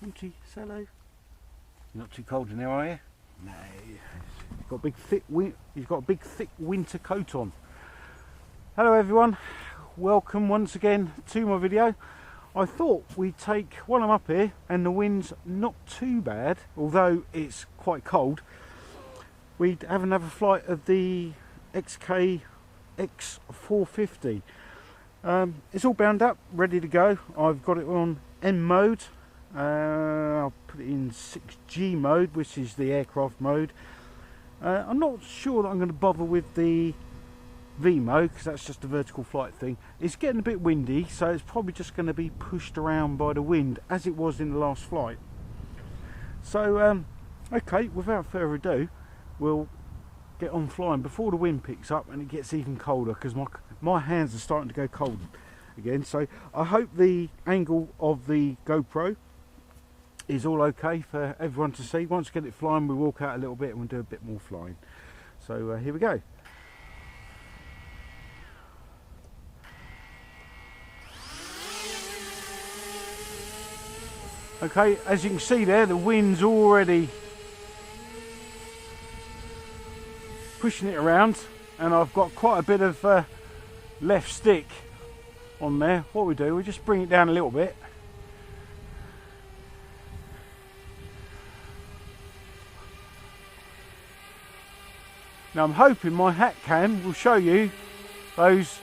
Monty, say hello. You're not too cold in there, are you? No. You've got a big thick winter coat on. Hello everyone, welcome once again to my video. I thought we'd take, while I'm up here and the wind's not too bad, although it's quite cold, we'd have another flight of the XK X450. It's all bound up, ready to go. I've got it on M mode. I'll put it in 6G mode, which is the aircraft mode. I'm not sure that I'm going to bother with the V mode because that's just a vertical flight thing. It's getting a bit windy, so it's probably just going to be pushed around by the wind as it was in the last flight. So okay, without further ado, we'll get on flying before the wind picks up and it gets even colder, because my hands are starting to go cold again. So I hope the angle of the GoPro is all okay for everyone to see. Once we get it flying, we walk out a little bit and we'll do a bit more flying. So here we go. Okay, as you can see there, the wind's already pushing it around, and I've got quite a bit of left stick on there. What we do, we just bring it down a little bit. Now I'm hoping my hat cam will show you those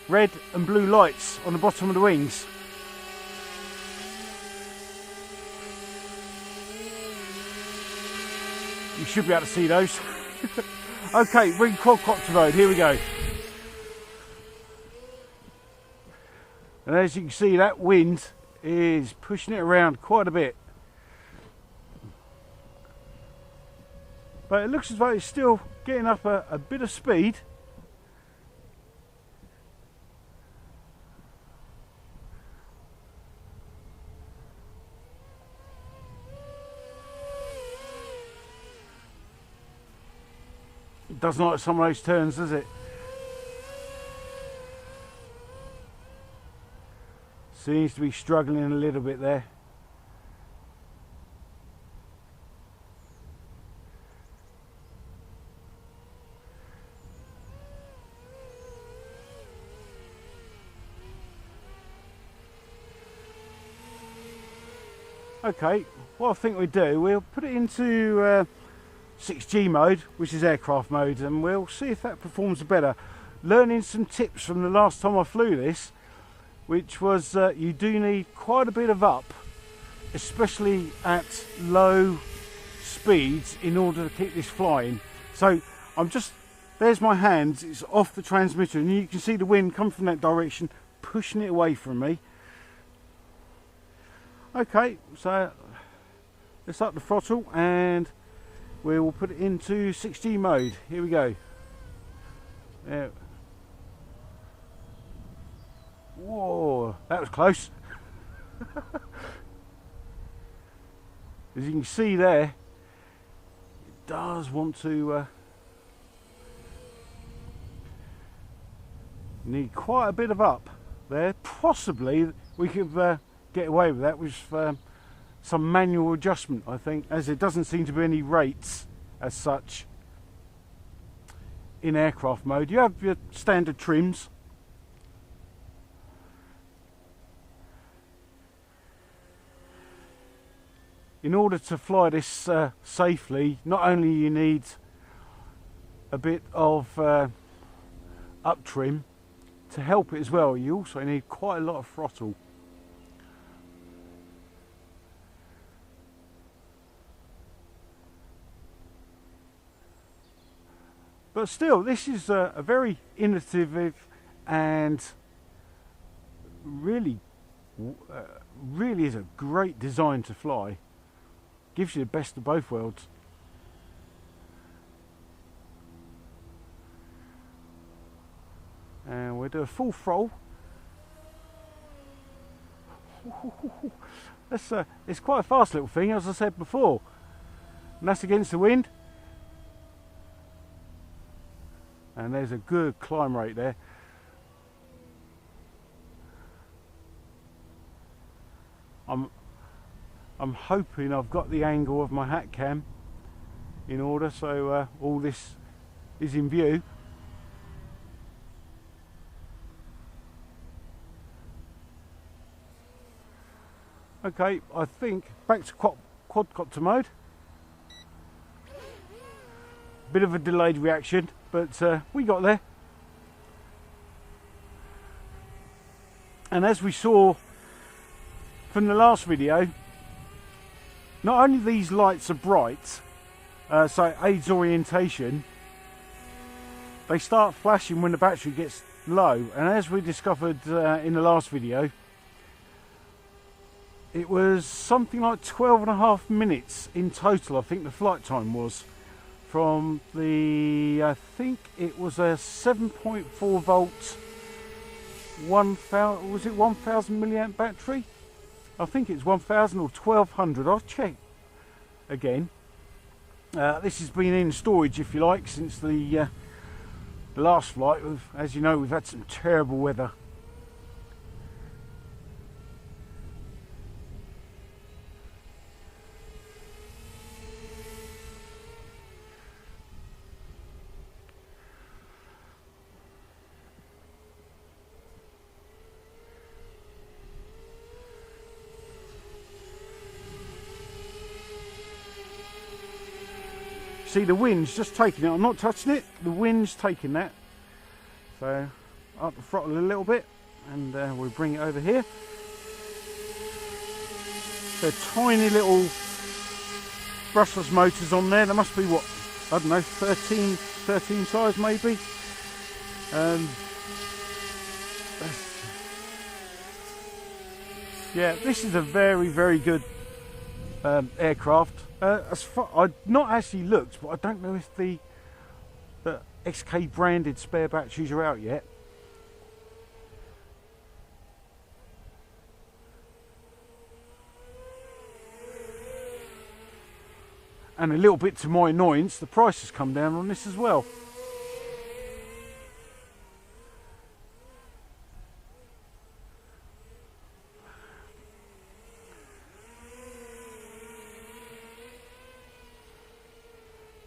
red and blue lights on the bottom of the wings. You should be able to see those. Okay, bring quadcopter mode, here we go. And as you can see, that wind is pushing it around quite a bit. But it looks as though it's still getting up a bit of speed. It doesn't like some of those turns, does it? Seems to be struggling a little bit there. Okay, what I think we do, we'll put it into 6G mode, which is aircraft mode, and we'll see if that performs better. Learning some tips from the last time I flew this, which was you do need quite a bit of up, especially at low speeds, in order to keep this flying. So there's my hands, it's off the transmitter, and you can see the wind come from that direction, pushing it away from me. Okay, so let's up the throttle and we will put it into 6G mode. Here we go. There. Whoa, that was close. As you can see there, it does want to need quite a bit of up there. Possibly we could get away with that with some manual adjustment, I think, as there doesn't seem to be any rates as such in aircraft mode. You have your standard trims. In order to fly this safely, not only you need a bit of up trim to help it as well, you also need quite a lot of throttle. But still, this is a very innovative and really is a great design to fly. Gives you the best of both worlds. And we'll do a full throttle. It's quite a fast little thing, as I said before. And that's against the wind. And there's a good climb rate there. I'm hoping I've got the angle of my hat cam in order, so all this is in view. Okay, I think back to quadcopter mode. Bit of a delayed reaction, but we got there. And as we saw from the last video, not only these lights are bright, so it aids orientation, they start flashing when the battery gets low. And as we discovered in the last video, it was something like 12.5 minutes in total, I think the flight time was, from the, I think it was a 7.4 volt 1000, was it 1000 milliamp battery? I think it's 1000 or 1200, I'll check again. This has been in storage, if you like, since the last flight. As you know, we've had some terrible weather. See, the wind's just taking it. I'm not touching it. The wind's taking that. So up the throttle a little bit, and we'll bring it over here. So tiny little brushless motors on there. There must be, what, I don't know, 13 size maybe. Yeah, this is a very, very good aircraft. As far, I've not actually looked, but I don't know if the XK branded spare batteries are out yet. And a little bit to my annoyance, the price has come down on this as well.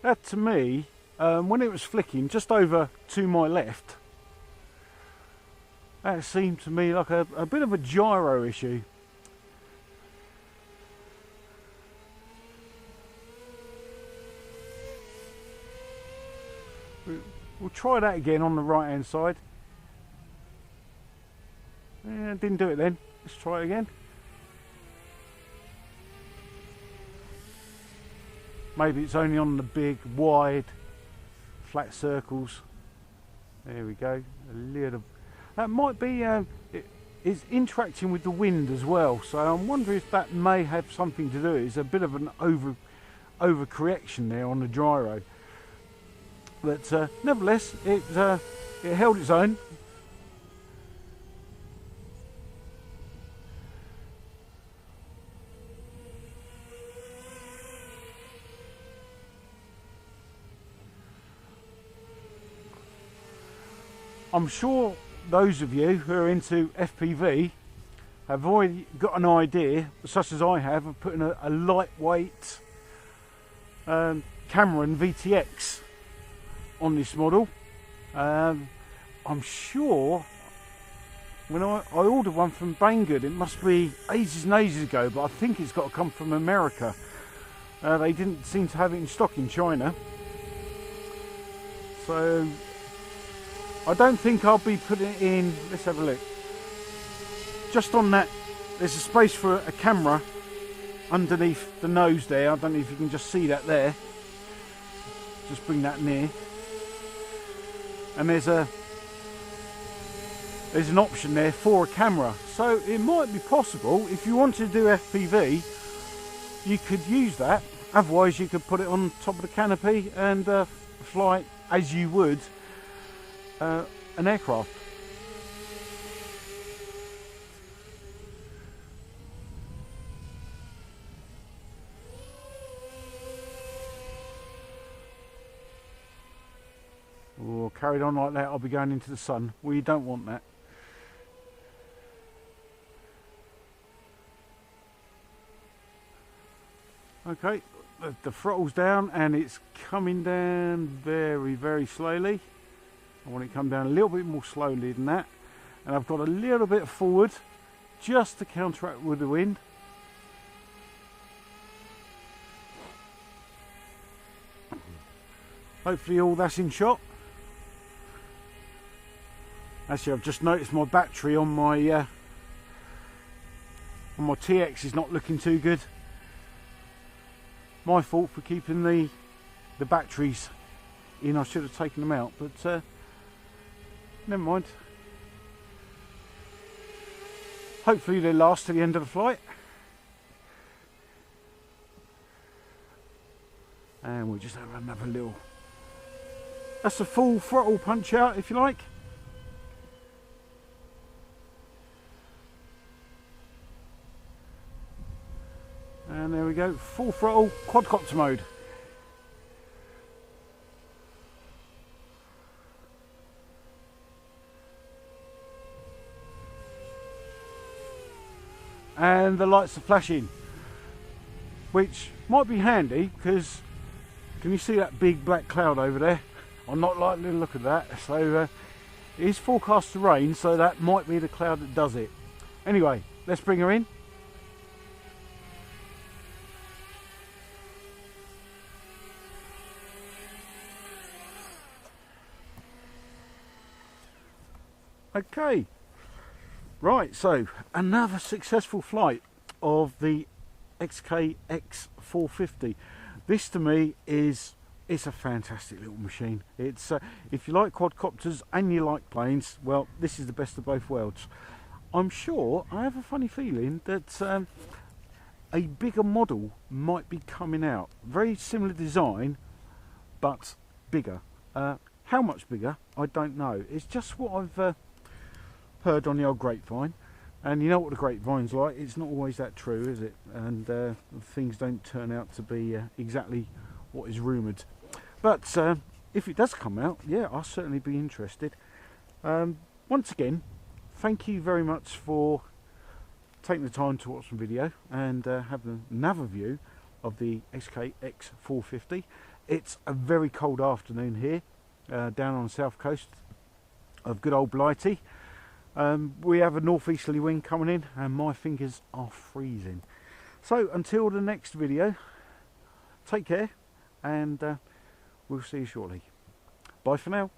That, to me, when it was flicking just over to my left, that seemed to me like a bit of a gyro issue. We'll try that again on the right hand side. Yeah, didn't do it then. Let's try it again. Maybe it's only on the big, wide, flat circles. There we go. A little. That might be. It's interacting with the wind as well. So I'm wondering if that may have something to do. It's a bit of an overcorrection there on the gyro. But nevertheless, it held its own. I'm sure those of you who are into FPV have already got an idea, such as I have, of putting a lightweight Cameron VTX on this model. I'm sure when I ordered one from Banggood, it must be ages and ages ago, but I think it's got to come from America. They didn't seem to have it in stock in China. So I don't think I'll be putting it in. Let's have a look. Just on that, there's a space for a camera underneath the nose there. I don't know if you can just see that there. Just bring that near. And there's an option there for a camera. So it might be possible, if you want to do FPV, you could use that. Otherwise you could put it on top of the canopy and fly as you would an aircraft. Or carried on like that, I'll be going into the sun. We don't want that. Okay, the throttle's down and it's coming down very, very slowly. I want it to come down a little bit more slowly than that. And I've got a little bit forward just to counteract with the wind. Hopefully all that's in shot. Actually, I've just noticed my battery on my TX is not looking too good. My fault for keeping the batteries in. I should have taken them out, but never mind. Hopefully they last to the end of the flight. And we'll just have another little... That's a full throttle punch out, if you like. And there we go, full throttle, quadcopter mode. And the lights are flashing, which might be handy because can you see that big black cloud over there? I'm not likely to look at that, so it is forecast to rain, so that might be the cloud that does it. Anyway, let's bring her in. Okay, right, so another successful flight of the XK X450. This to me it's a fantastic little machine. It's if you like quadcopters and you like planes, well, this is the best of both worlds. I'm sure, I have a funny feeling that a bigger model might be coming out. Very similar design, but bigger. How much bigger, I don't know. It's just what I've heard on the old grapevine, and you know what the grapevine's like, it's not always that true, is it? And things don't turn out to be exactly what is rumoured. But if it does come out, yeah, I'll certainly be interested. Once again, thank you very much for taking the time to watch the video and having another view of the XK X450. It's a very cold afternoon here down on the south coast of good old Blighty. We have a northeasterly wind coming in and my fingers are freezing. So until the next video, take care and we'll see you shortly. Bye for now.